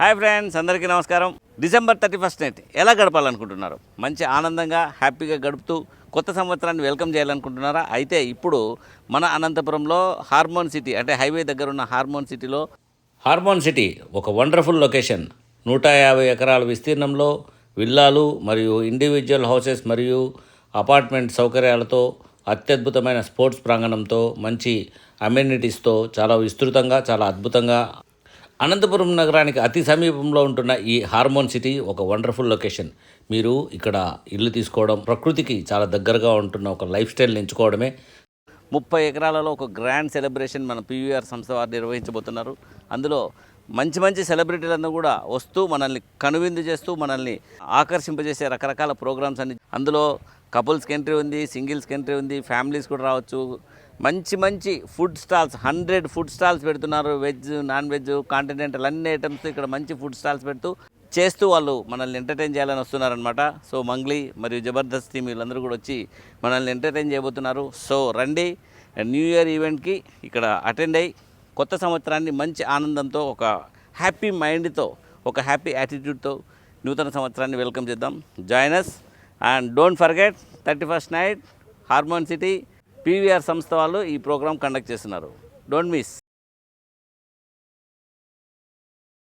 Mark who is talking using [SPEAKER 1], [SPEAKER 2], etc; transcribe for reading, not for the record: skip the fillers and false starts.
[SPEAKER 1] Hi friends, అందరికీ నమస్కారం. December 31 night ఎలా గడపాలనుకుంటున్నారు? మంచి ఆనందంగా హ్యాపీగా గడుపుతూ కొత్త సంవత్సరాన్ని వెల్కమ్ చేయాలనుకుంటున్నారా? అయితే ఇప్పుడు మన అనంతపురంలో హార్మోన్ సిటీ అంటే హైవే దగ్గర ఉన్న హార్మోన్ సిటీలో హార్మోన్ సిటీ ఒక వండర్ఫుల్ లొకేషన్. 150 ఎకరాల విస్తీర్ణంలో విల్లాలు మరియు ఇండివిజువల్ హౌసెస్ మరియు అపార్ట్మెంట్ సౌకర్యాలతో అత్యద్భుతమైన స్పోర్ట్స్ ప్రాంగణంతో మంచి అమ్యూనిటీస్తో చాలా విస్తృతంగా చాలా అద్భుతంగా అనంతపురం నగరానికి అతి సమీపంలో ఉంటున్న ఈ హార్మోన్ సిటీ ఒక వండర్ఫుల్ లొకేషన్. మీరు ఇక్కడ ఇల్లు తీసుకోవడం, ప్రకృతికి చాలా దగ్గరగా ఉంటున్న ఒక లైఫ్ స్టైల్ని ఎంచుకోవడమే. 30 ఎకరాలలో ఒక గ్రాండ్ సెలబ్రేషన్ మన పీవీఆర్ సంస్థ వారు నిర్వహించబోతున్నారు. అందులో మంచి మంచి సెలబ్రిటీలందరూ కూడా వస్తూ మనల్ని కనువిందు చేస్తూ మనల్ని ఆకర్షింపజేసే రకరకాల ప్రోగ్రామ్స్ అన్ని. అందులో కపుల్స్కి ఎంట్రీ ఉంది, సింగిల్స్కి ఎంట్రీ ఉంది, ఫ్యామిలీస్ కూడా రావచ్చు. మంచి మంచి ఫుడ్ స్టాల్స్, 100 ఫుడ్ స్టాల్స్ పెడుతున్నారు. వెజ్, నాన్ వెజ్, కాంటినెంటల్ అన్ని ఐటమ్స్ ఇక్కడ మంచి ఫుడ్ స్టాల్స్ చేస్తూ వాళ్ళు మనల్ని ఎంటర్టైన్ చేయాలని వస్తున్నారనమాట. సో మంగ్లీ మరియు జబర్దస్త్ టీం వీళ్ళందరూ కూడా వచ్చి మనల్ని ఎంటర్టైన్ చేయబోతున్నారు. సో రండి, న్యూ ఇయర్ ఈవెంట్కి ఇక్కడ అటెండ్ అయ్యి కొత్త సంవత్సరాన్ని మంచి ఆనందంతో, ఒక హ్యాపీ మైండ్తో, ఒక హ్యాపీ యాటిట్యూడ్తో నూతన సంవత్సరాన్ని వెల్కమ్ చేద్దాం. Join us and don't forget 31st night hormone city PVR సంస్థ వాళ్ళు ఈ ప్రోగ్రామ్ కండక్ట్ చేస్తున్నారు. Don't miss.